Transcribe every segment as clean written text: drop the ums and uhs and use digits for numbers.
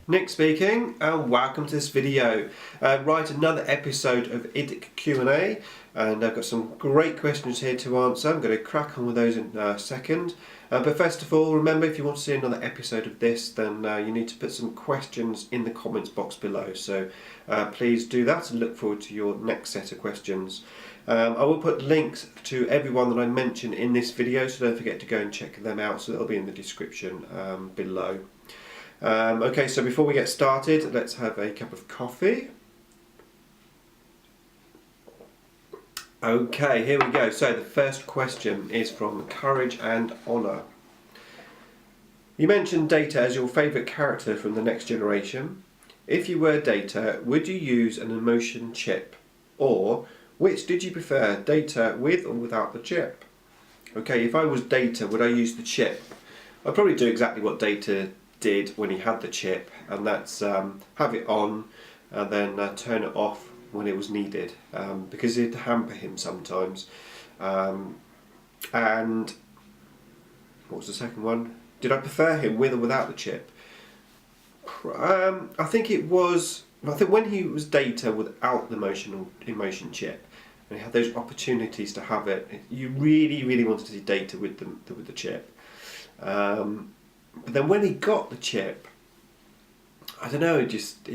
Nick speaking, and welcome to this video. Right, another episode of IDIC Q&A, and I've got some great questions here to answer. I'm going to crack on with those in a second. But first of all, remember, if you want to see another episode of this, then you need to put some questions in the comments box below. So please do that and look forward to your next set of questions. I will put links to everyone that I mention in this video, so don't forget to go and check them out. So they'll be in the description below. Okay, so before we get started, let's have a cup of coffee. Okay, here we go. So the first question is from Courage and Honour. You mentioned Data as your favourite character from the Next Generation. If you were Data, would you use an emotion chip? Or which did you prefer, Data with or without the chip? Okay, if I was Data, would I use the chip? I'd probably do exactly what Data did when he had the chip, and that's have it on and then turn it off when it was needed, because it'd hamper him sometimes. And what was the second one? Did I prefer him with or without the chip? I think when he was Data without the emotion chip, and he had those opportunities to have it, you really wanted to see Data with the chip. But then when he got the chip, I don't know, it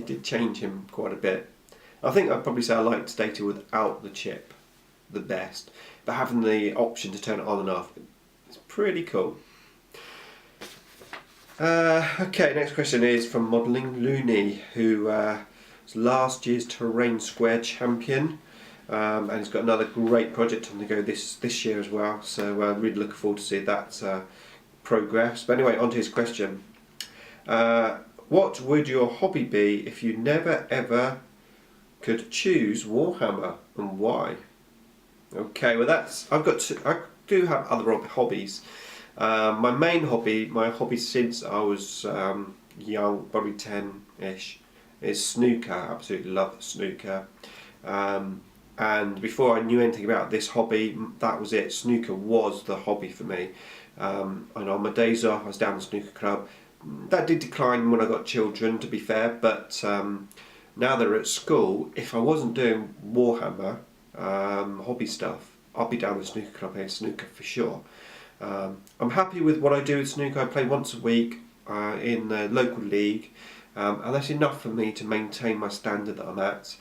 did change him quite a bit. I think I'd probably say I liked Data without the chip the best, but having the option to turn it on and off, it's pretty cool. Okay, next question is from Modeling Loonie, who was last year's Terrain Square champion, and he's got another great project on the go this year as well, so really looking forward to see that progress. But anyway, on to his question. What would your hobby be if you never ever could choose Warhammer, and why? Okay, well I do have other hobbies. My main hobby, since I was young, probably 10-ish, is snooker. I absolutely love snooker. And before I knew anything about this hobby, that was it. Snooker was the hobby for me. And on my days off, I was down the snooker club. That did decline when I got children, to be fair, but now they're at school, if I wasn't doing Warhammer hobby stuff, I'd be down the snooker club playing snooker for sure. I'm happy with what I do with snooker. I play once a week in the local league, and that's enough for me to maintain my standard that I'm at.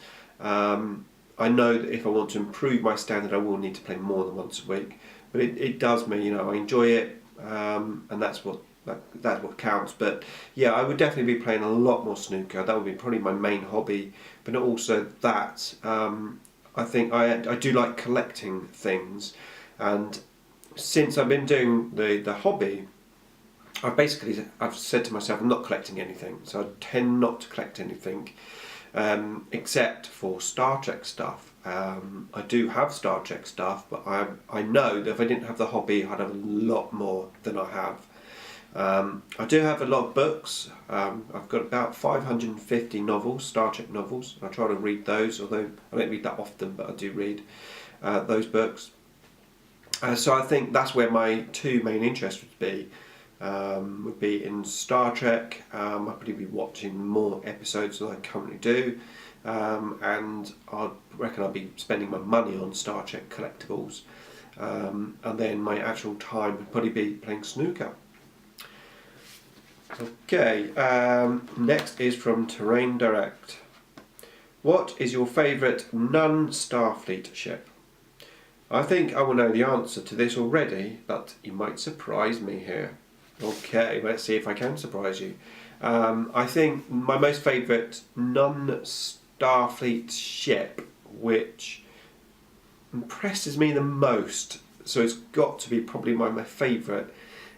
I know that if I want to improve my standard, I will need to play more than once a week. But it does me, I enjoy it, and that's what counts. But yeah, I would definitely be playing a lot more snooker. That would be probably my main hobby. But also that, I think I do like collecting things, and since I've been doing the hobby, I've said to myself I'm not collecting anything. So I tend not to collect anything, except for Star Trek stuff. I do have Star Trek stuff, but I know that if I didn't have the hobby, I'd have a lot more than I have. I do have a lot of books. I've got about 550 novels, Star Trek novels. I try to read those, although I don't read that often, but I do read those books. So I think that's where my two main interests would be in Star Trek. I'll probably be watching more episodes than I currently do. And I reckon I'll be spending my money on Star Trek collectibles, and then my actual time would probably be playing snooker. Okay, next is from Terrain Direct. What is your favourite non-Starfleet ship? I think I will know the answer to this already, but you might surprise me here. Okay, let's see if I can surprise you. I think my most favourite non-Starfleet ship, which impresses me the most, so it's got to be probably my favourite,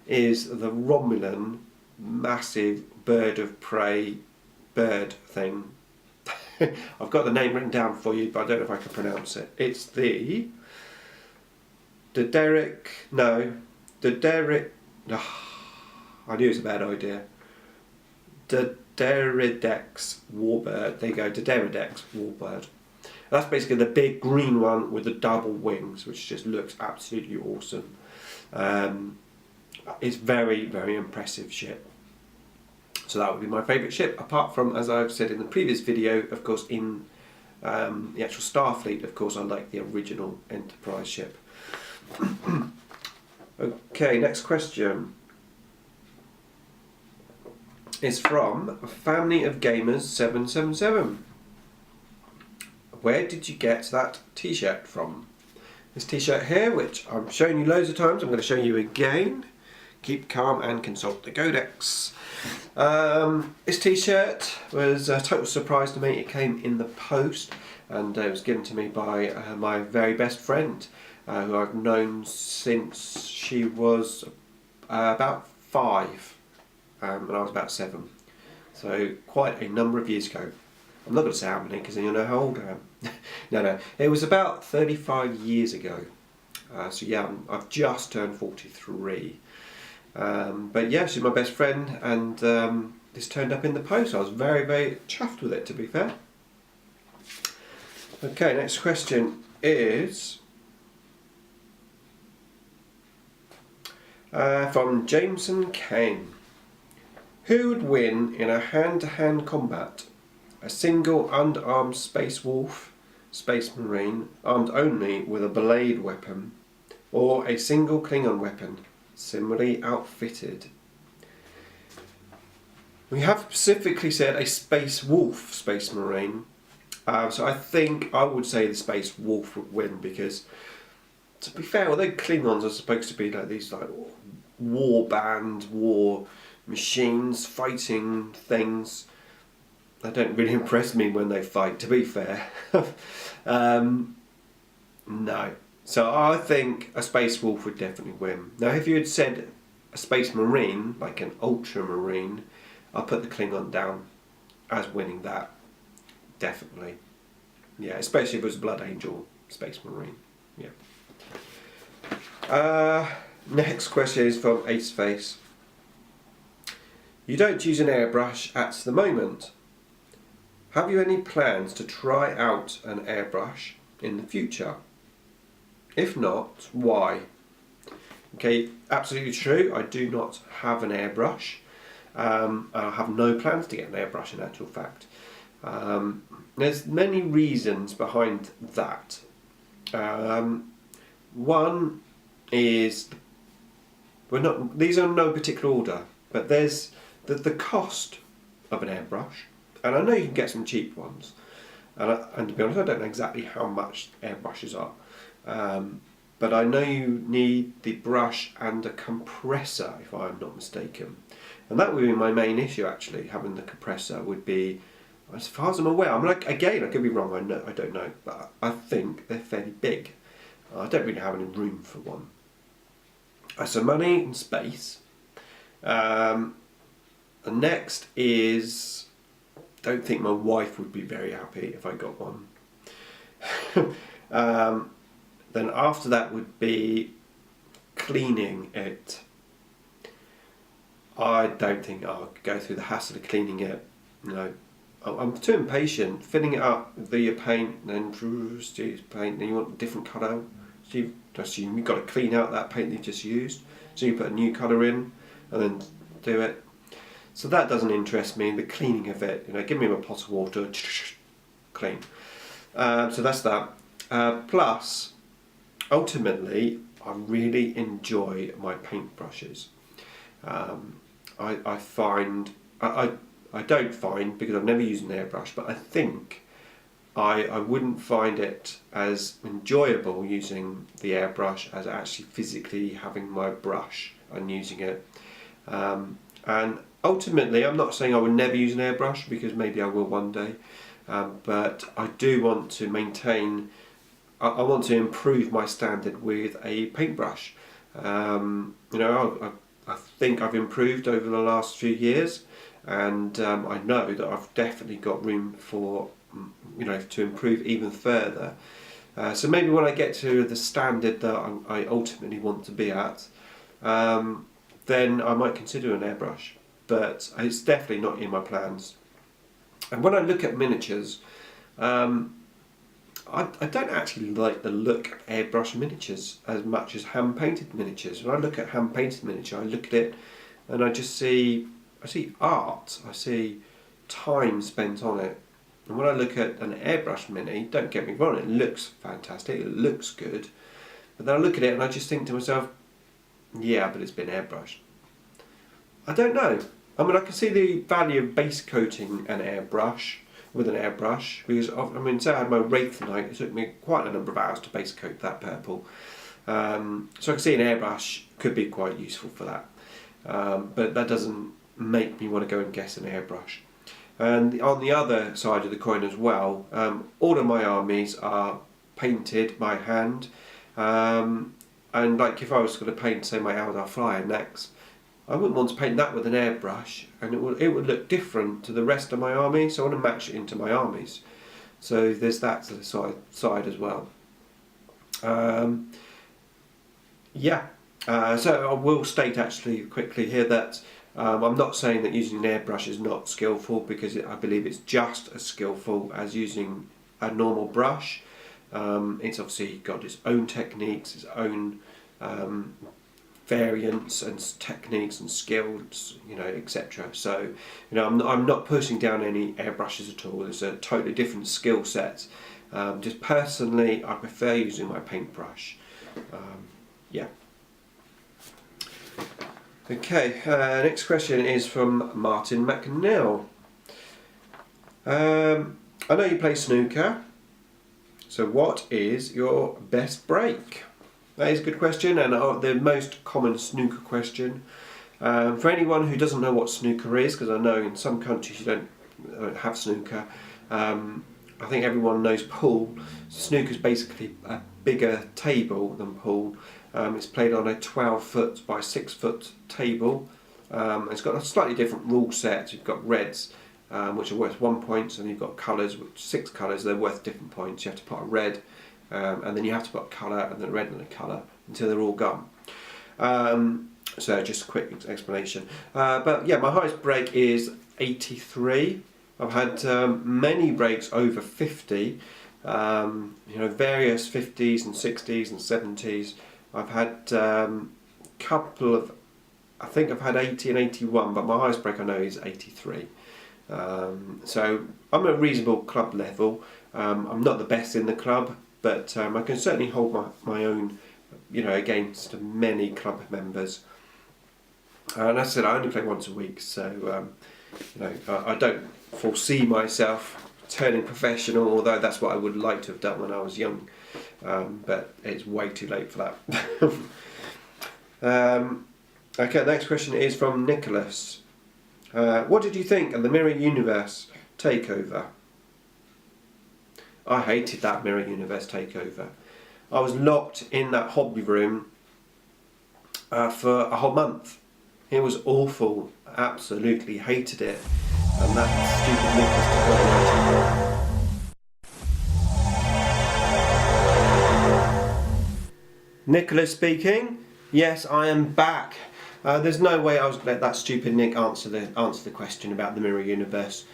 is the Romulan massive bird of prey bird thing. I've got the name written down for you, but I don't know if I can pronounce it. It's the Derek. I knew it was a bad idea. Dideridex warbird. There you go, Dideridex warbird. That's basically the big green one with the double wings, which just looks absolutely awesome. It's very impressive ship. So that would be my favourite ship, apart from, as I've said in the previous video, of course in the actual Starfleet, of course I like the original Enterprise ship. Okay, next question is from Family of Gamers 777. Where did you get that t-shirt from? This t-shirt here, which I've shown you loads of times, I'm going to show you again. Keep calm and consult the codex. This t-shirt was a total surprise to me. It came in the post and it was given to me by my very best friend, who I've known since she was about 5 and I was about 7. So quite a number of years ago. I'm not going to say how many because then you'll know how old I am. No, it was about 35 years ago. So yeah, I've just turned 43. But yeah, she's my best friend, and this turned up in the post. I was very, very chuffed with it, to be fair. Okay, next question is from Jameson Caine. Who would win in a hand-to-hand combat? A single unarmed space wolf, space marine, armed only with a blade weapon, or a single Klingon weapon, similarly outfitted? We have specifically said a space wolf, space marine, so I think I would say the space wolf would win, because to be fair, although Klingons are supposed to be like these like war bands, war machines, fighting things, they don't really impress me when they fight, to be fair. No. So I think a space wolf would definitely win. Now if you had said a space marine, like an ultramarine, I'll put the Klingon down as winning that. Definitely. Yeah, especially if it was a Blood Angel space marine. Yeah. Next question is from Aceface. You don't use an airbrush at the moment. Have you any plans to try out an airbrush in the future? If not, why? Okay, absolutely true. I do not have an airbrush. I have no plans to get an airbrush in actual fact. There's many reasons behind that. One is, these are in no particular order, but there's the cost of an airbrush. And I know you can get some cheap ones, and to be honest, I don't know exactly how much airbrushes are, but I know you need the brush and a compressor, if I'm not mistaken, and that would be my main issue actually. Having the compressor would be, as far as I'm aware, I'm like, again, I could be wrong, I don't know, but I think they're fairly big. I don't really have any room for one. So money and space. The next is, don't think my wife would be very happy if I got one. Then after that would be cleaning it. I don't think I'll go through the hassle of cleaning it. No, I'm too impatient. Filling it up with your paint, then paint, then you want a different colour. So you've got to clean out that paint you've just used. So you put a new colour in and then do it. So that doesn't interest me, the cleaning of it. Give me a pot of water, clean. So that's that. Plus, ultimately, I really enjoy my paintbrushes. I find, I don't find, because I've never used an airbrush, but I think I wouldn't find it as enjoyable using the airbrush as actually physically having my brush and using it. And ultimately, I'm not saying I would never use an airbrush, because maybe I will one day, but I do want to maintain, I want to improve my standard with a paintbrush. I think I've improved over the last few years, and I know that I've definitely got room for, to improve even further. So maybe when I get to the standard that I ultimately want to be at, then I might consider an airbrush, but it's definitely not in my plans. And when I look at miniatures, I don't actually like the look of airbrush miniatures as much as hand painted miniatures. When I look at hand painted miniature, I look at it and I just see art, I see time spent on it. And when I look at an airbrush mini, don't get me wrong, it looks fantastic, it looks good. But then I look at it and I just think to myself, yeah, but it's been airbrushed. I don't know. I mean, I can see the value of base coating an airbrush with an airbrush, because I mean, say I had my Wraith Knight, it took me quite a number of hours to base coat that purple. So I can see an airbrush could be quite useful for that. But that doesn't make me want to go and guess an airbrush. And on the other side of the coin as well, all of my armies are painted by hand. And like if I was going to paint, say, my Eldar Flyer next, I wouldn't want to paint that with an airbrush, and it would look different to the rest of my army, so I want to match it into my armies. So there's that to the side as well. So I will state actually quickly here that I'm not saying that using an airbrush is not skillful, because I believe it's just as skillful as using a normal brush. It's obviously got its own techniques, its own variants and techniques and skills, etc. So, I'm not pushing down any airbrushes at all. It's a totally different skill set. Just personally, I prefer using my paintbrush. Yeah. Okay, next question is from Martin McNeil. I know you play snooker, so what is your best break? That is a good question, and the most common snooker question. For anyone who doesn't know what snooker is, because I know in some countries you don't have snooker, I think everyone knows pool. Snooker is basically a bigger table than pool. It's played on a 12-foot by 6-foot table. It's got a slightly different rule set. You've got reds, which are worth 1 point, and you've got colours, which 6 colours, they're worth different points. You have to put a red, and then you have to put a colour, and then a red and a colour, until they're all gone. So just a quick explanation. But yeah, my highest break is 83. I've had many breaks over 50, various 50s and 60s and 70s. I've had couple of, I think I've had 80 and 81, but my highest break I know is 83. So I'm at a reasonable club level. I'm not the best in the club, but I can certainly hold my own, against many club members. And as I said, I only play once a week, so I don't foresee myself turning professional, although that's what I would like to have done when I was young. But it's way too late for that. Okay, next question is from Nicholas. What did you think of the Mirror Universe takeover? I hated that Mirror Universe takeover. I was locked in that hobby room for a whole month. It was awful. Absolutely hated it. And that stupid Nicholas. Nicholas speaking. Yes, I am back. There's no way I was going to let that stupid Nick answer the question about the Mirror Universe.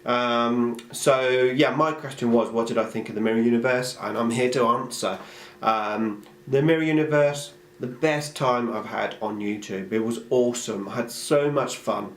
So yeah, my question was, what did I think of the Mirror Universe? And I'm here to answer. The Mirror Universe, the best time I've had on YouTube. It was awesome. I had so much fun.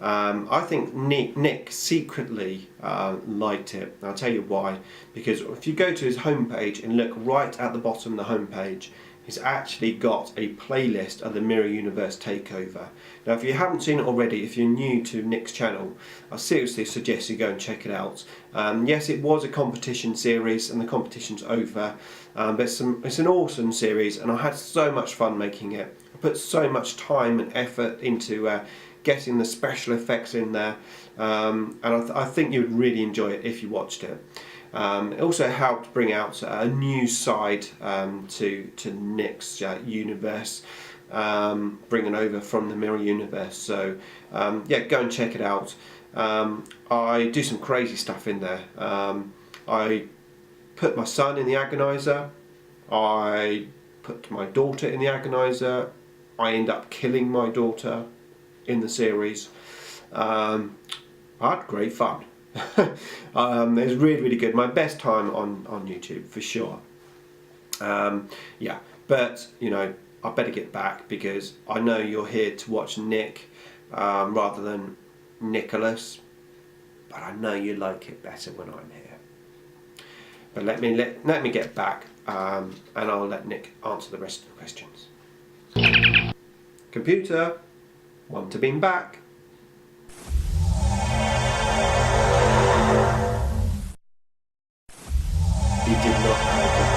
I think Nick secretly liked it. I'll tell you why. Because if you go to his homepage and look right at the bottom of the homepage, he's actually got a playlist of the Mirror Universe takeover. Now, if you haven't seen it already, if you're new to Nick's channel, I seriously suggest you go and check it out. Yes, it was a competition series, and the competition's over, but it's an awesome series, and I had so much fun making it. I put so much time and effort into getting the special effects in there, and I think you would really enjoy it if you watched it. It also helped bring out a new side to Nick's universe, bringing over from the Mirror Universe. So yeah, go and check it out. I do some crazy stuff in there. I put my son in the agonizer. I put my daughter in the agonizer. I end up killing my daughter in the series. I had great fun. It was really good. My best time on YouTube for sure. Yeah, but I better get back, because I know you're here to watch Nick rather than Nicholas. But I know you like it better when I'm here. But let me get back, and I'll let Nick answer the rest of the questions. Computer, want to beam back. He did not have a good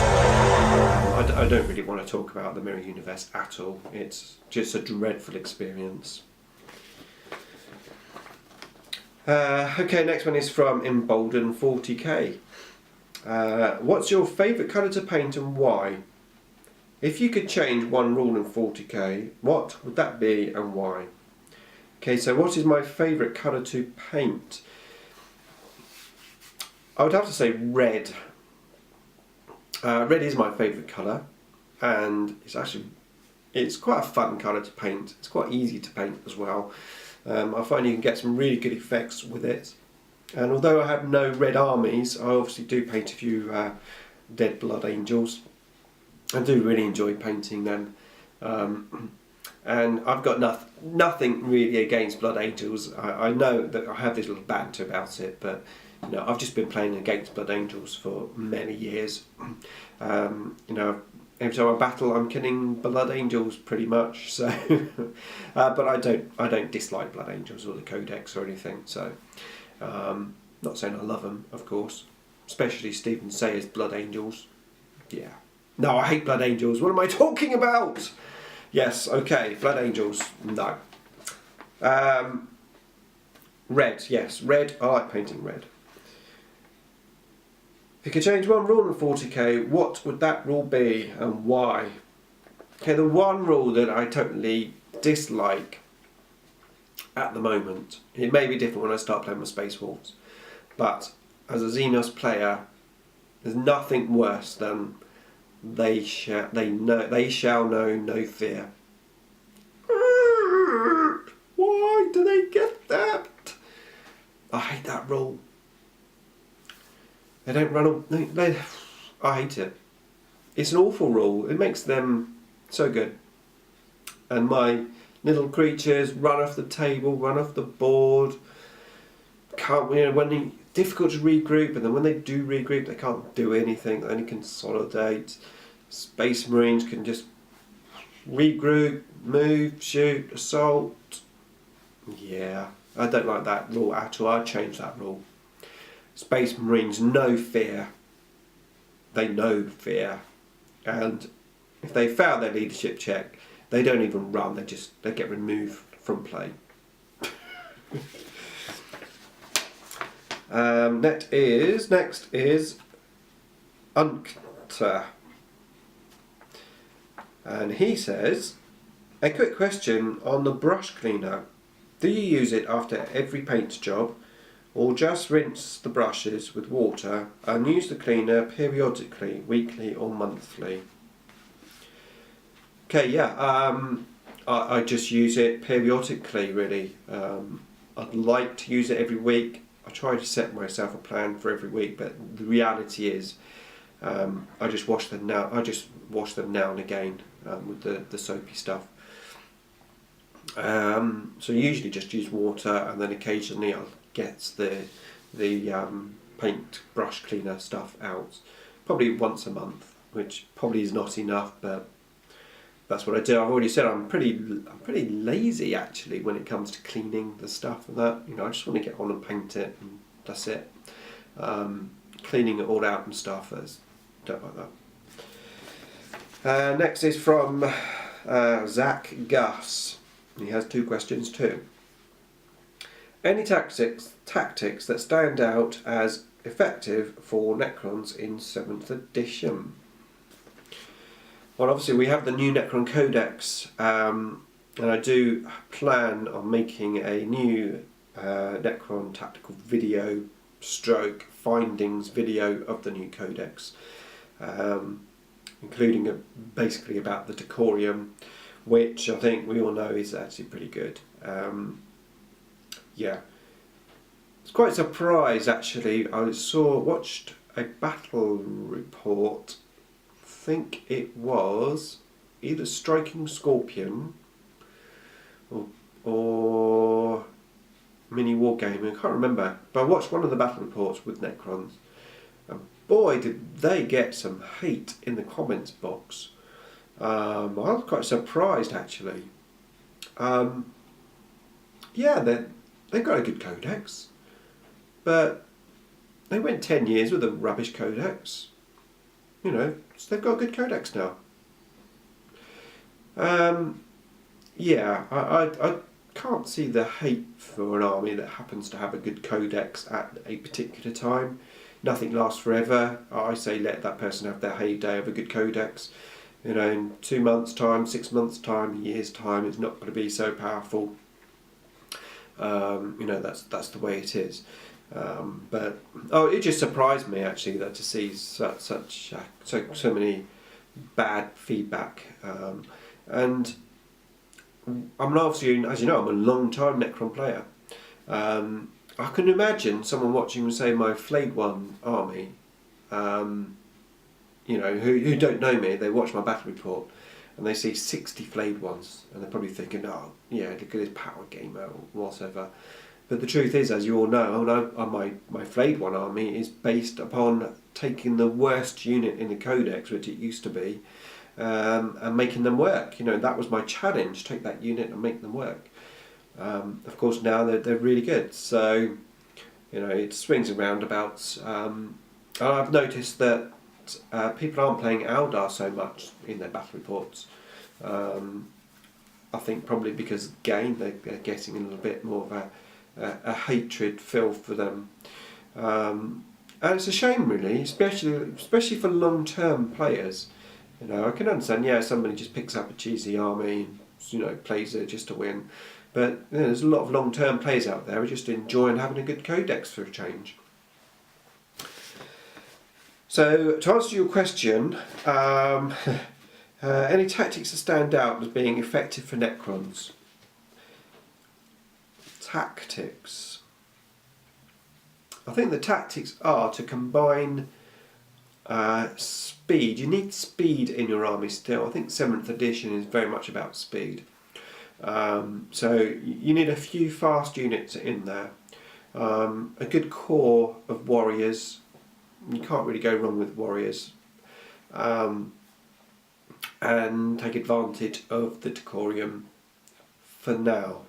time. I don't really want to talk about the Mirror Universe at all. It's just a dreadful experience. Okay, next one is from Embolden 40k. What's your favourite colour to paint and why? If you could change one rule in 40k, what would that be and why? Okay, so what is my favourite colour to paint? I would have to say red. Red is my favourite colour, and it's quite a fun colour to paint. It's quite easy to paint as well. I find you can get some really good effects with it. And although I have no red armies, I obviously do paint a few dead blood angels. I do really enjoy painting them. And I've got nothing really against blood angels. I know that I have this little banter about it, but you know, I've just been playing against blood angels for many years. You know, every time I battle, I'm killing blood angels pretty much. So, but I don't dislike blood angels or the codex or anything. So, not saying I love them, of course, especially Stephen Sayer's blood angels. Yeah. No, I hate blood angels. What am I talking about? Yes, okay, blood angels. No. Red. Yes, red. I like painting red. If you could change one rule in 40k, what would that rule be and why? Okay, the one rule that I totally dislike at the moment, it may be different when I start playing with Space Wolves, but as a Xenos player, there's nothing worse than they shall know no fear. Why do they get that? I hate that rule. They don't run. I hate it. It's an awful rule. It makes them so good. And my little creatures run off the table, run off the board. Can't, you know, when they difficult to regroup, and then when they do regroup, they can't do anything. They only consolidate. Space Marines can just regroup, move, shoot, assault. Yeah, I don't like that rule at all. I'd change that rule. Space Marines know fear. They know fear, and if they fail their leadership check, they don't even run. They get removed from play. Next is unkhter, and he says, a quick question on the brush cleaner. Do you use it after every paint job, or just rinse the brushes with water and use the cleaner periodically, weekly or monthly? Okay, yeah, I just use it periodically, really. I'd like to use it every week. I try to set myself a plan for every week, but the reality is, I just wash them now. I just wash them now and again with the soapy stuff. So usually just use water, and then occasionally I'll get the paint brush cleaner stuff out, probably once a month, which probably is not enough, but that's what I do. I've already said I'm pretty lazy actually when it comes to cleaning the stuff and that. You know, I just want to get on and paint it, and that's it. Cleaning it all out and stuff, I don't like that. Next is from Zac Gus. He has two questions too. Any tactics that stand out as effective for Necrons in 7th edition? Well, obviously we have the new Necron Codex, and I do plan on making a new Necron tactical video stroke findings video of the new Codex, including basically about the Decorium, which I think we all know is actually pretty good. Yeah, it's quite surprised actually. I watched a battle report. I think it was either Striking Scorpion or or Mini Wargaming, I can't remember, but I watched one of the battle reports with Necrons, and boy did they get some hate in the comments box. I was quite surprised actually. Yeah, they've got a good codex, but they went 10 years with a rubbish codex. You know, so they've got a good codex now. Yeah, I can't see the hate for an army that happens to have a good codex at a particular time. Nothing lasts forever. I say let that person have their heyday of a good codex. You know, in 2 months' time, 6 months' time, a year's time, it's not going to be so powerful. You know, that's the way it is. But it just surprised me actually that to see so many bad feedback. And I'm obviously, as you know, I'm a long-time Necron player. I can imagine someone watching, say, my Flayed One army, you know, who don't know me, they watch my battle report and they see 60 Flayed Ones and they're probably thinking, oh, yeah, look at his power gamer or whatever. But the truth is, as you all know, my Flayed One army is based upon taking the worst unit in the codex, which it used to be, and making them work. You know, that was my challenge, take that unit and make them work. Of course now they're really good, so you know it swings and roundabouts. I've noticed that people aren't playing Eldar so much in their battle reports. I think probably because again they're getting a little bit more of a hatred feel for them, and it's a shame really, especially for long-term players. You know, I can understand, yeah, somebody just picks up a cheesy army, you know, plays it just to win. But you know, there's a lot of long-term players out there who are just enjoying having a good codex for a change. So, to answer your question, any tactics that stand out as being effective for Necrons? Tactics. I think the tactics are to combine speed. You need speed in your army still. I think 7th edition is very much about speed. So you need a few fast units in there. A good core of warriors. You can't really go wrong with warriors. And take advantage of the decorium for now.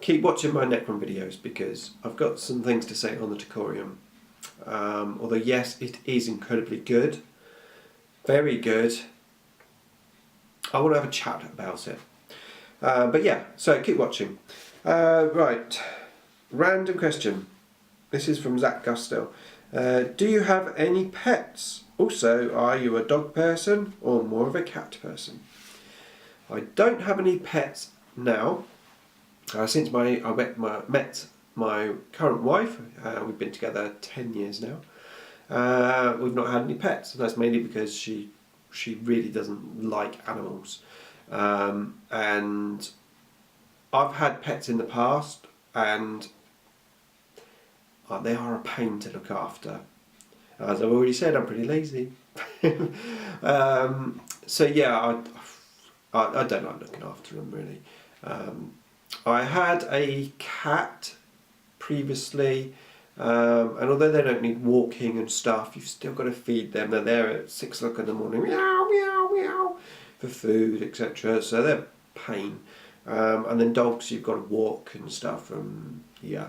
Keep watching my Necron videos because I've got some things to say on the decorium. Although yes, it is incredibly good, very good. I want to have a chat about it. But yeah, so keep watching. Right, random question. This is from Zac Gus still. Do you have any pets? Also, are you a dog person or more of a cat person? I don't have any pets now. Since I met my current wife, we've been together 10 years now. We've not had any pets, and that's mainly because she really doesn't like animals. And I've had pets in the past, and they are a pain to look after. As I've already said, I'm pretty lazy. So yeah, I don't like looking after them really. I had a cat previously, and although they don't need walking and stuff, you've still got to feed them. They're there at 6 o'clock in the morning, meow, meow, meow, for food, etc. So they're pain. And then dogs, you've got to walk and stuff. Yeah.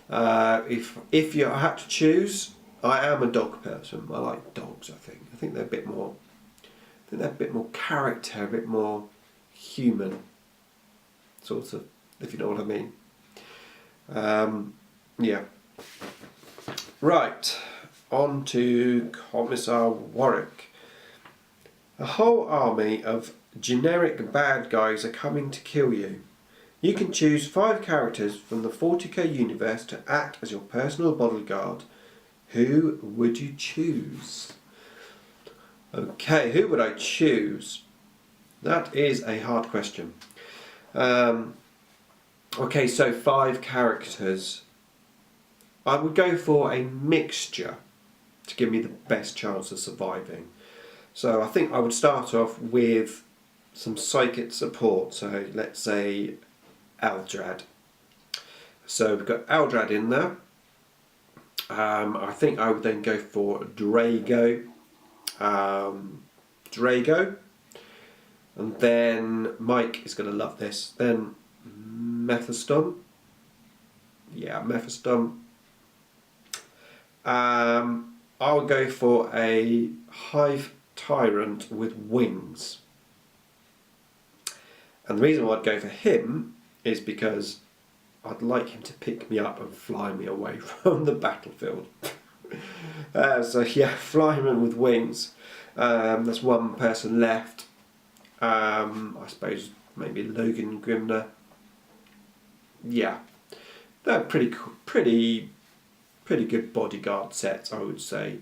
If you had to choose, I am a dog person. I like dogs. I think they're a bit more. I think they're a bit more character, a bit more human, sort of, if you know what I mean. Yeah. Right, on to Commissar Warwick. A whole army of generic bad guys are coming to kill you. You can choose 5 characters from the 40k universe to act as your personal bodyguard. Who would you choose? Okay, who would I choose? That is a hard question. Okay, so 5 characters. I would go for a mixture to give me the best chance of surviving. So I think I would start off with some psychic support. So let's say Eldrad. So we've got Eldrad in there. I think I would then go for Drago. And then Mike is going to love this. Then Mephiston. Yeah, Mephiston. I'll go for a Hive Tyrant with wings. And the reason why I'd go for him is because I'd like him to pick me up and fly me away from the battlefield. So yeah, flyman with wings. There's one person left. I suppose maybe Logan Grimner. Yeah, they're pretty good bodyguard sets, I would say.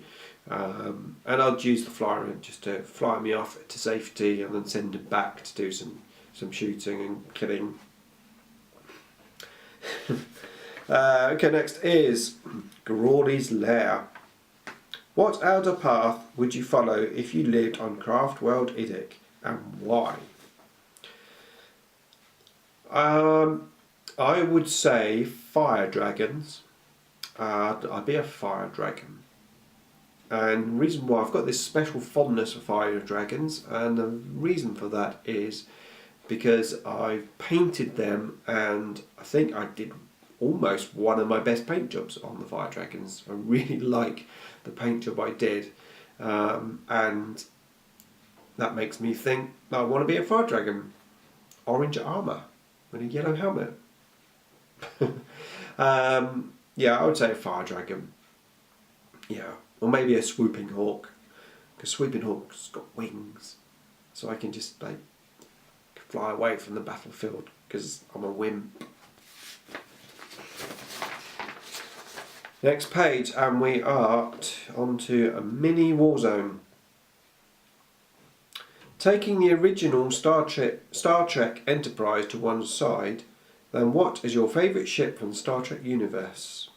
And I'd use the flyman just to fly me off to safety and then send him back to do some shooting and killing. Okay, next is Grawlys Lair. What outer path would you follow if you lived on Craft World IDIC, and why? I would say fire dragons. I'd be a fire dragon. And the reason why I've got this special fondness for fire dragons, and the reason for that is because I've painted them, and I think I did almost one of my best paint jobs on the fire dragons. I really like the paint job I did, and that makes me think I want to be a fire dragon. Orange armour with a yellow helmet. Yeah, I would say a fire dragon. Yeah, or maybe a swooping hawk, because swooping hawk's got wings, so I can just like fly away from the battlefield because I'm a wimp. Next page, and we are onto a mini Warzone. Taking the original Star Trek Enterprise to one side, then what is your favourite ship from the Star Trek universe?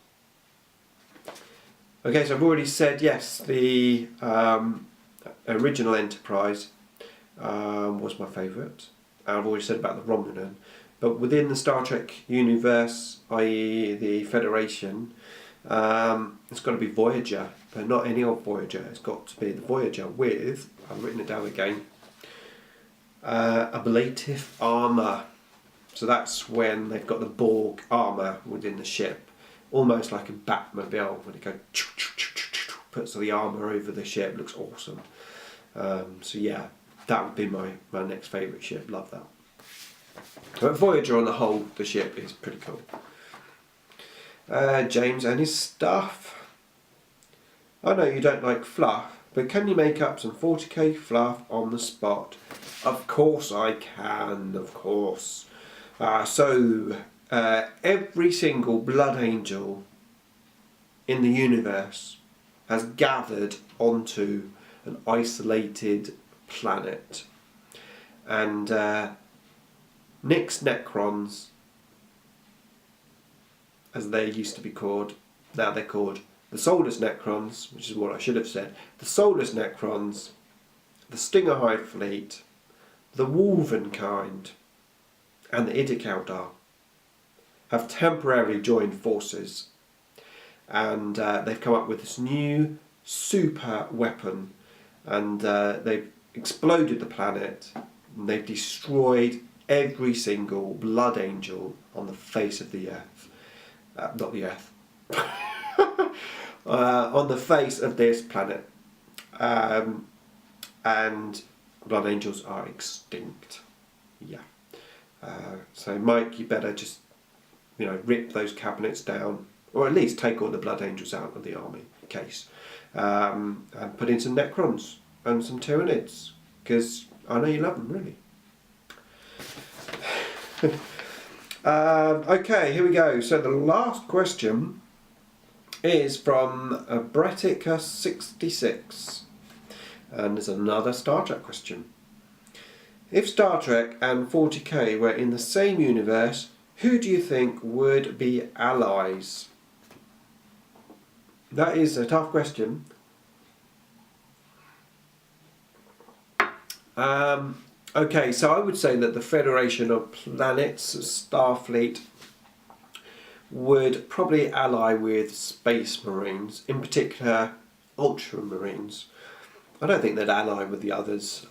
Okay, so I've already said yes, the original Enterprise was my favourite. I've already said about the Romulan, but within the Star Trek universe, i.e. the Federation, it's got to be Voyager, but not any old Voyager. It's got to be the Voyager with, I've written it down again, ablative armour. So that's when they've got the Borg armour within the ship, almost like a Batmobile when it goes puts the armour over the ship. Looks awesome. So yeah, that would be my next favourite ship. Love that. But Voyager on the whole, the ship is pretty cool. James and his stuff. I know you don't like fluff, but can you make up some 40k fluff on the spot? Of course I can, of course. So every single Blood Angel in the universe has gathered onto an isolated planet. And Nick's Necrons, as they used to be called, now they're called the Soulless Necrons, which is what I should have said. The Soulless Necrons, the Stinger Hive Fleet, the Wolven Kind, and the IDIC Eldar have temporarily joined forces, and they've come up with this new super weapon, and they've exploded the planet, and they've destroyed every single Blood Angel on the face of the earth. Not the earth. On the face of this planet. And Blood Angels are extinct. Yeah. So Mike, you better just, rip those cabinets down, or at least take all the Blood Angels out of the army case, and put in some Necrons and some Tyranids, because I know you love them, really. Okay, here we go. So the last question is from Bretica66, and there's another Star Trek question. If Star Trek and 40k were in the same universe, who do you think would be allies? That is a tough question. Okay, so I would say that the Federation of Planets, Starfleet, would probably ally with Space Marines, in particular Ultramarines. I don't think they'd ally with the others.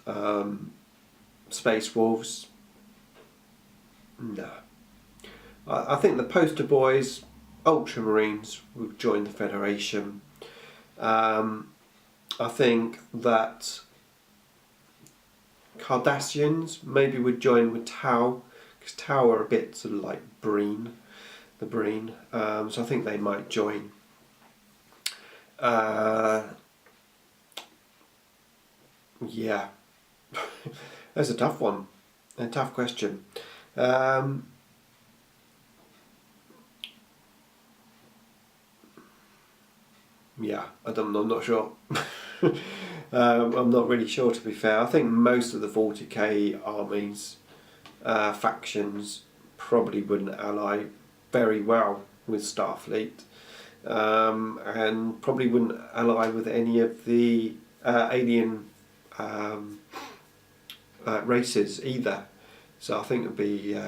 Space Wolves, no. I think the poster boys, Ultramarines, would join the Federation. I think that Cardassians maybe would join with Tau, because Tau are a bit sort of like Breen, the Breen. So I think they might join. Yeah, that's a tough one, a tough question. Yeah, I'm not sure. I'm not really sure, to be fair. I think most of the 40k armies, factions, probably wouldn't ally very well with Starfleet, and probably wouldn't ally with any of the alien races either. So I think it would be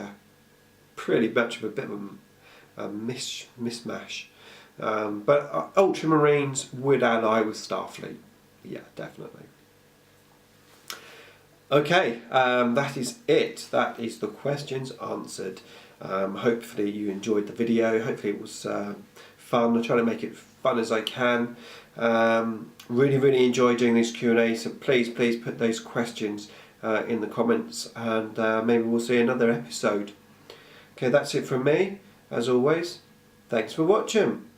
pretty much of a bit of a mismatch. But Ultramarines would ally with Starfleet. Yeah, definitely. Okay, that is it. That is the questions answered. Hopefully you enjoyed the video. Hopefully it was fun. I try to make it fun as I can. Really enjoy doing these Q&A, so please put those questions in the comments, and maybe we'll see another episode. Okay, that's it from me. As always, thanks for watching.